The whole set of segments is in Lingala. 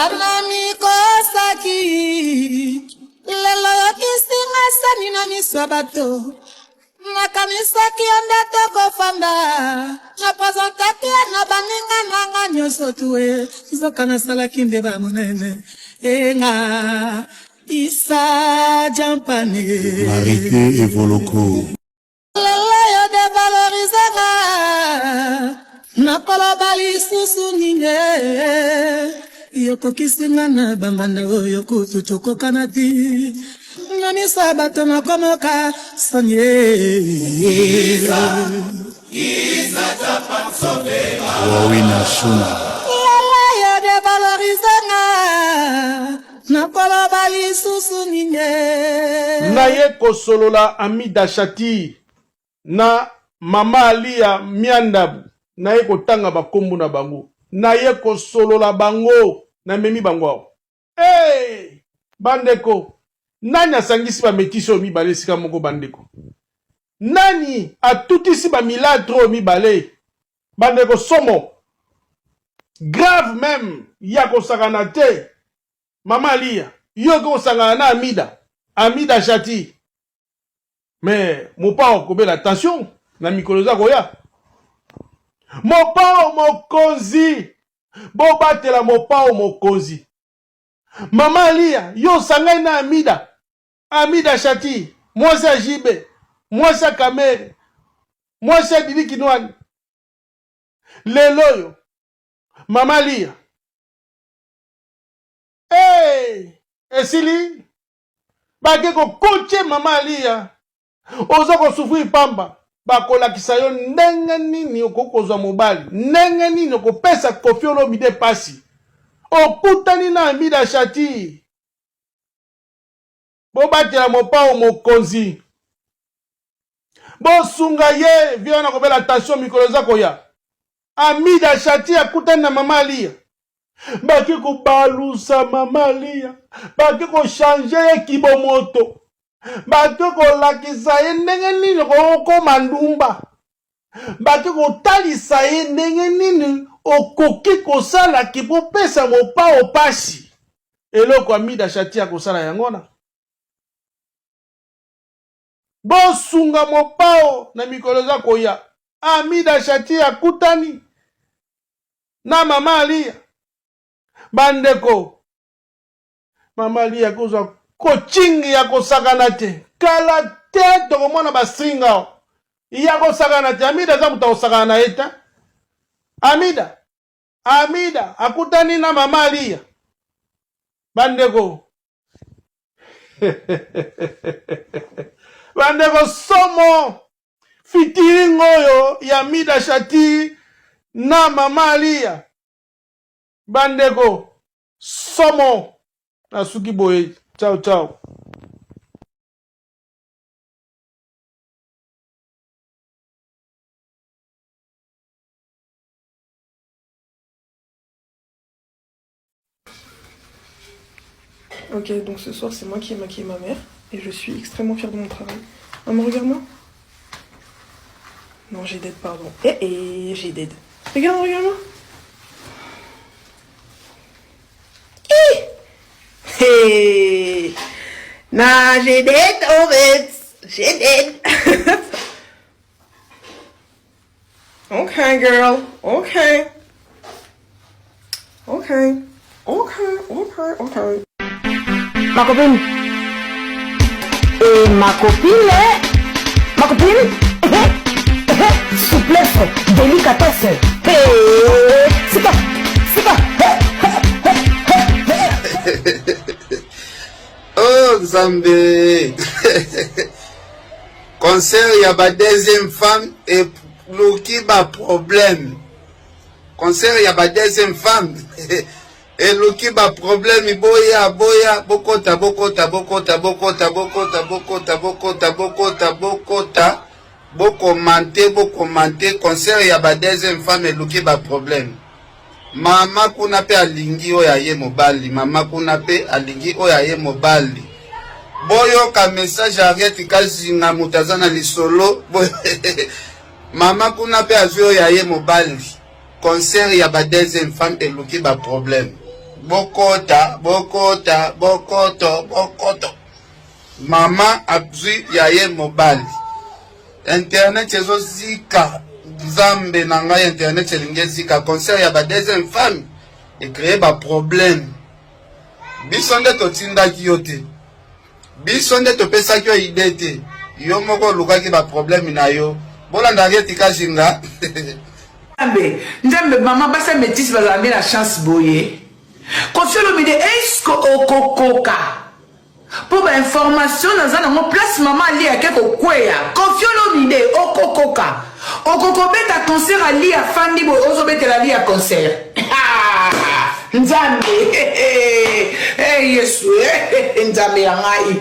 Anami kosaki lelo yokisinga sani na miswabato nakamisaki ondata kofanda na prezentaki na baninga nanga nyonso tuwe zoka nasalaki nde bamonene enga Isa Jampane Marité Evoloko lelo yo devalorisanga nakolobali susu nine Yoko kisinga na bambanda oyo kutu choko kanati Nani sabato na komoka sanye Isa Japan Sovera Wawina Shuna Lala ya devalorizanga na kolobali susu nine Naye kosolola Amida Shati na Mama Alia Miandabu naye kotanga bakombu na bango naye kosolola bango na memi bango hey bandeko nani asangisi ba metisi o mibale sika moko bandeko nani atutisi ba milagre o mibale bandeko somo grave même ya kosakana te Mama Alia yo kosakana na Amida Shati mais mopa okobela attention na mikolo za koya Mopao mokonzi bobatela mopao mokonzi Mama Alia yo sangai na Amida Shati mwasi ya Jibe mwasi ya Kamere mwasi ya Didi Kinwani lelo yo Mama Alia esili bake kokoche Mama Alia oza kosufri pamba bakolakisa yo ndenge nini okokozwa mobali ndenge nini okopesa kofi olomide pasi okutani na Amida Shati bobatela mopao mokonzi bosunga ye vio na kobela attention mikolo za koya Amida Shati akutani na Mama Alia baki kobalusa Mama Alia baki kochange ye kibomoto baki kolakisa ye ndenge nini kokoma ndumba baki kotalisa ye ndenge nini okoki kosala kipopesa mopao pasi eloko Amida Shati akosala yangona bosunga mopao na mikolo za koya Amida Shati akutani na Mama Alia bandeko Mama Alia kozwa kochingi ya kosakana te kala te tokomona basinga ya kosakana te Amida za muta kosakana na eta Amida akutani na Mama Alia bandeko bandeko somo fitiringo yo ya Amida Shati na Mama Alia bandeko somo nasuki boye ciao ciao Ok, donc ce soir c'est moi qui ai maquillé ma mère et je suis extrêmement fière de mon travail. Maman, regarde-moi. Non, j'ai dead, pardon. J'ai dead. Regarde-moi. Hey! Nah, j'ai dead, en fait. J'ai dead. Okay, girl. Okay. Ma copine. Et ma copine, souplesse, délicatesse. C'est pas. Oh, Zambé. Concert, il y a ma deuxième femme et Luki, ma problème. Concert, il y a ma deuxième femme. Et Luki, ma problème, boya, bokota. Commenter. Concert, il y a ma deuxième femme et Luki, ma problème. Mama kuna pe alingi oya ye mobali. Mama kuna pe alingi oya ye mobali. Boyo ka message arrête kasi nga mutazana lisolo. Mama kuna pe azwi oya ye mobali. Concert ya ba deuxième femme eluki ba problème. Bokota, bokota, bokoto, bokoto. Maman appuie yaye mobali. Internet yezo zika. Zambe nanga internet yelinge zika. Conseil ya ba deuxième femme. Et créer ba problème. Bisonde to tinda kiyote. Bisonde to pesa kyo idete. Yo moko luka ki ba problème na yo. Bolanda ngeti kashinga. Nzambe maman basa métis bazambe la chance boye. Confiolo mide est-ce que okokoka. Pour ba information dans un place maman ali a keko kweya. Confiolo mide okokoka. Okoko beta concert ali a fandi bo ozo beta la li a concert. Nzambe eh Yesu nzambe yangai.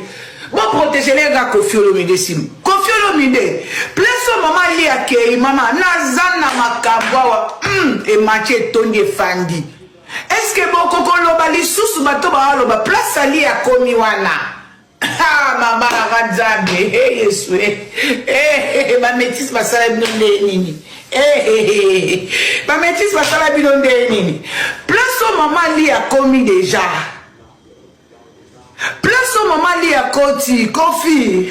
Bon protéger les gars Confiolo mide sim. Confiolo mide. Place maman ali a kei maman nazana makabwa et matché tonye fandi. Est-ce que bon koko loba li susu bato ba loba place ali a komi wana. Ah mama Nzambe Yesu ba métis ba sala bino nini. Ba métis ba sala bino nini. Place maman li a komi déjà. Place maman li a koti kofi.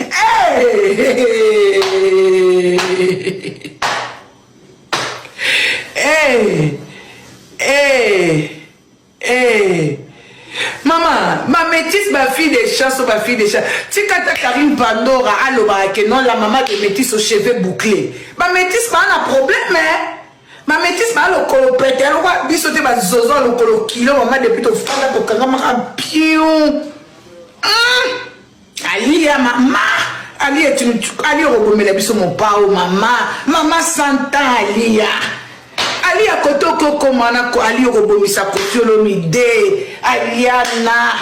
Maman, ma métisse, ma fille des chats, ma fille des chats. Tikata Karim Pandora, allo que non, la maman de métisse aux cheveux bouclés. Ma métisse, pas un problème, hein. Ma métisse, pas le colopète. Elle va bisoter ma zozo, le colo kilo, maman depuis ton frère, pour quand même pion. Ali, maman. Ali est une. Ali, on la biso mon pao, maman. Maman Santa, Alia. Ali a koto komana ko ali robomisa Confiolo mide Aliana.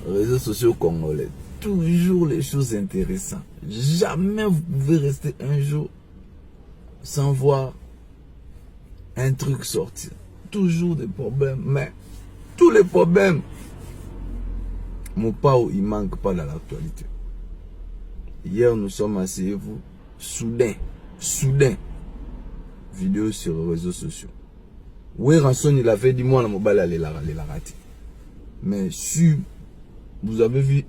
Réseaux sociaux congolais, toujours les choses intéressantes. Jamais vous pouvez rester un jour sans voir un truc sortir. Toujours des problèmes, mais tous les problèmes, mon pao, il manque pas dans l'actualité. Hier, nous sommes asseyez-vous, soudain, vidéo sur les réseaux sociaux. Oui, Ranson, il avait dit, moi, la mobile, elle est la rater. Mais si vous avez vu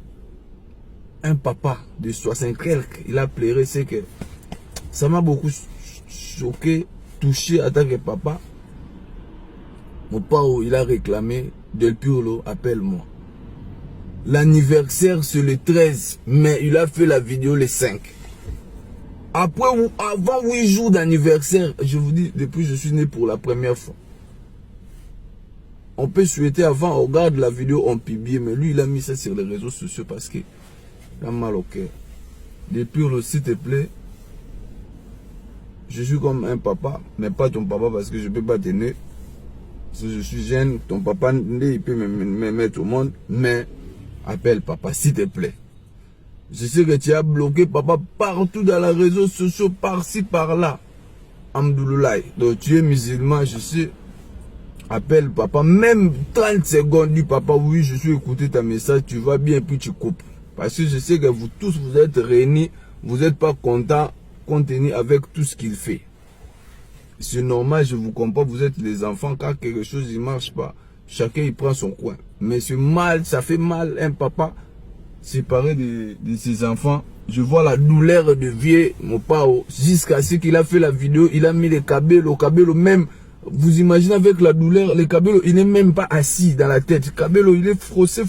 un papa de 60 quelques, il a pleuré, c'est que ça m'a beaucoup choqué, touché en tant que papa. Mon pao, il a réclamé, Del Piolo, appelle-moi. L'anniversaire c'est le 13, mais il a fait la vidéo le 5. Après ou avant 8 jours d'anniversaire, je vous dis, depuis je suis né pour la première fois. On peut souhaiter avant, on regarde la vidéo, on publie, mais lui il a mis ça sur les réseaux sociaux parce que il a mal au cœur. Depuis le s'il te plaît, je suis comme un papa, mais pas ton papa parce que je peux pas t'aider. Si je suis jeune, ton papa il peut me mettre au monde, mais appelle papa, s'il te plaît. Je sais que tu as bloqué papa partout dans les réseaux sociaux, par-ci, par-là. Amdouloulaï. Donc tu es musulman, je sais. Appelle papa, même 30 secondes, dis papa, oui, je suis écouté ta message, tu vas bien, puis tu coupes. Parce que je sais que vous tous, vous êtes réunis, vous n'êtes pas contents, contenus avec tout ce qu'il fait. C'est normal, je vous comprends, vous êtes les enfants, quand quelque chose ne marche pas, chacun il prend son coin. Mais c'est mal, ça fait mal un papa séparé de ses enfants. Je vois la douleur de vieux, mon pao, jusqu'à ce qu'il a fait la vidéo, il a mis les cabello même, vous imaginez avec la douleur, les cabello, il n'est même pas assis dans la tête. Cabello, il est froissé,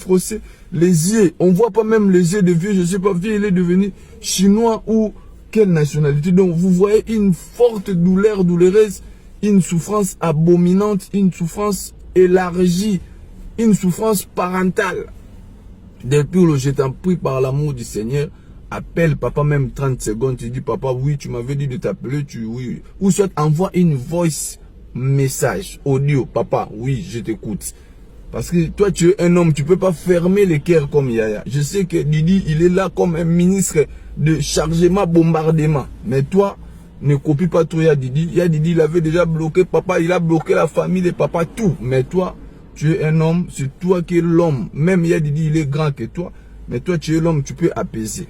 les yeux, on voit pas même les yeux de vieux, je sais pas, vieux, il est devenu chinois ou quelle nationalité. Donc vous voyez une forte douleur douloureuse, une souffrance abominante, une souffrance élargie, une souffrance parentale. Depuis le je t'en prie par l'amour du Seigneur, appelle papa même 30 secondes, tu dis papa oui tu m'avais dit de t'appeler, oui. Ou soit envoie une voice message, audio, papa oui je t'écoute. Parce que toi tu es un homme, tu peux pas fermer les cœurs comme Yaya. Je sais que Didi il est là comme un ministre de chargement, bombardement. Mais toi, ne copie pas trop Yadidi. Yadidi il avait déjà bloqué papa, il a bloqué la famille de papa, tout. Mais toi, tu es un homme, c'est toi qui es l'homme. Même Yadidi, il est grand que toi. Mais toi, tu es l'homme, tu peux apaiser.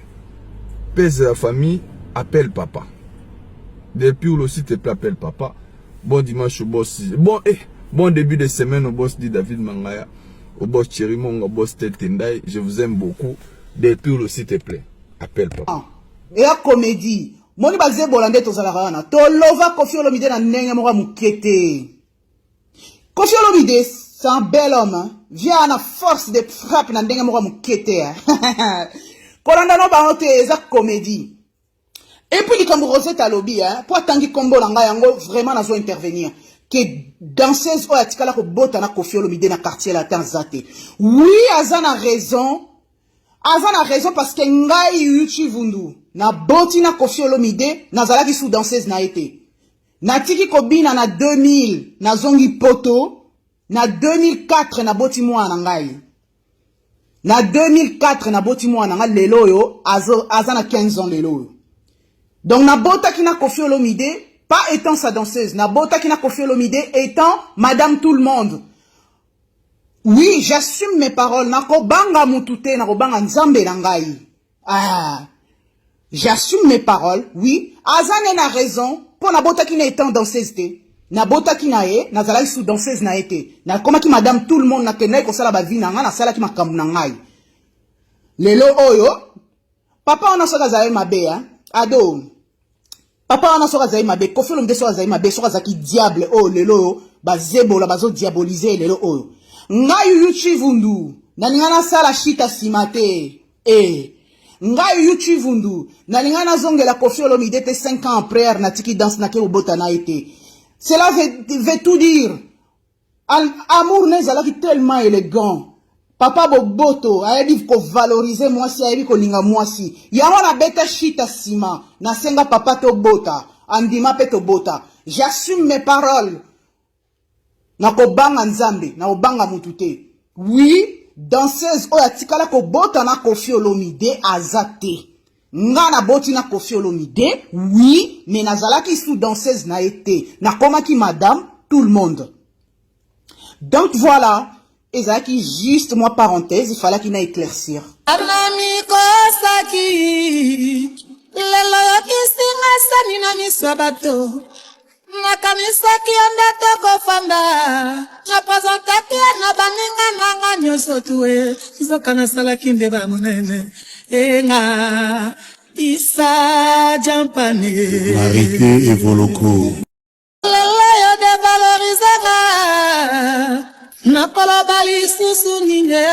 pèse la famille, appelle papa. Depuis le s'il te plaît, appelle papa. Bon dimanche au boss. Bon début de semaine au boss dit David Mangaya. Au boss Chirimong, au boss Tendai. Je vous aime beaucoup. Depuis le s'il te plaît, appelle papa. Et la comédie. Moni bazé bolande tozalarana. To lova Koffi Olomide na nenge mora mukete. Koffi Olomide, c'est un bel homme. Hein. Vient à la force de frappe na nenge mora mukete. Kolanda no ba hote eza comédie. Et puis, les Cambodgiens talobi, hein, pour attendre combo langa yango, vraiment, nazo intervenir. Que danseuse ou atikala ko bota na Koffi Olomide na quartier la Tanzate. Oui, Azan a raison. Azan a raison parce que ngai yuchi vundu. Na boti na Koffi Olomide, na zalaki sous danseuse na été. Na tiki kobina na 2000, na zongi poto. Na 2004, na boti mwa na ngai. Na 2004, na boti mwa na ngai lelo yo, Azan a 15 ans lelo yo. Donc, Nabota qui n'a Koffi Olomide, pas étant sa danseuse, Nabota qui n'a Koffi Olomide étant Madame Tout le Monde. Oui, j'assume mes paroles. Nako banga mutute, nako banga nzambe nangai. Ah, j'assume mes paroles. Oui, Azane n'a raison. Pour Nabota qui n'a étant danseuse, Nabota qui n'a é, nazala sous danseuse n'a été. Na koma ki Madame Tout le Monde na kenai ko sala ba vi nanga na sala ki makambu nangai. Lelo oyo, papa on a soka zaye mabe, hein. Ado. Papa on a soka zaye mabe, Koffi Olomide soka zaye mabe, soka zaki diable, oh lelo, bazebo la bazo diaboliser lelo oyo. Ngai yuchi vundu, nalingana sala shita simate, ngai yuchi vundu, nalingana zonge la Koffi Olomide te 5 ans après, na tiki danse na ke ubota na été. Cela veut tout dire. Amour nezala ki tellement élégant. Papa boboto, ayebi ko valoriser moi si, ayebi ko linga moi si. Yango na beta shita sima, na senga papa to bota, andima pe to bota. J'assume mes paroles. Na ko banga nzambe, na ko banga mutute. Oui, danseuse oya tikala ko bota na Koffi Olomide azate. Nga na boti na Koffi Olomide, oui, mais nazalaki sous danseuse na été. Na komaki Madame Tout le Monde. Donc voilà. Et ça qui juste moi parenthèse, il fallait qu'il n'ait éclaircir. Anami kosaki, lelo yokisinga sani na miswabato. Nakamisaki ondata kofanda, napazantaki na baninga nanga nyoso tuwe. Zokana salaki ndeba munene, enga isa jampane. Marité et Voloko. Lelo yo devalorizanga. Nakolo bali susu nine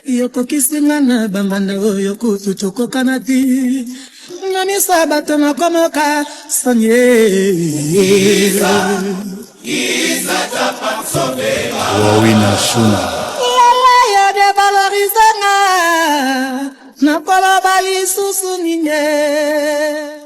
Yoko kisinga na bambanda yoko tuchoko kanati Nani sabato na komoka sanye Giza tapa sovera Wawina Shuna. Lala ya de valorizanga Nakolo bali susu nine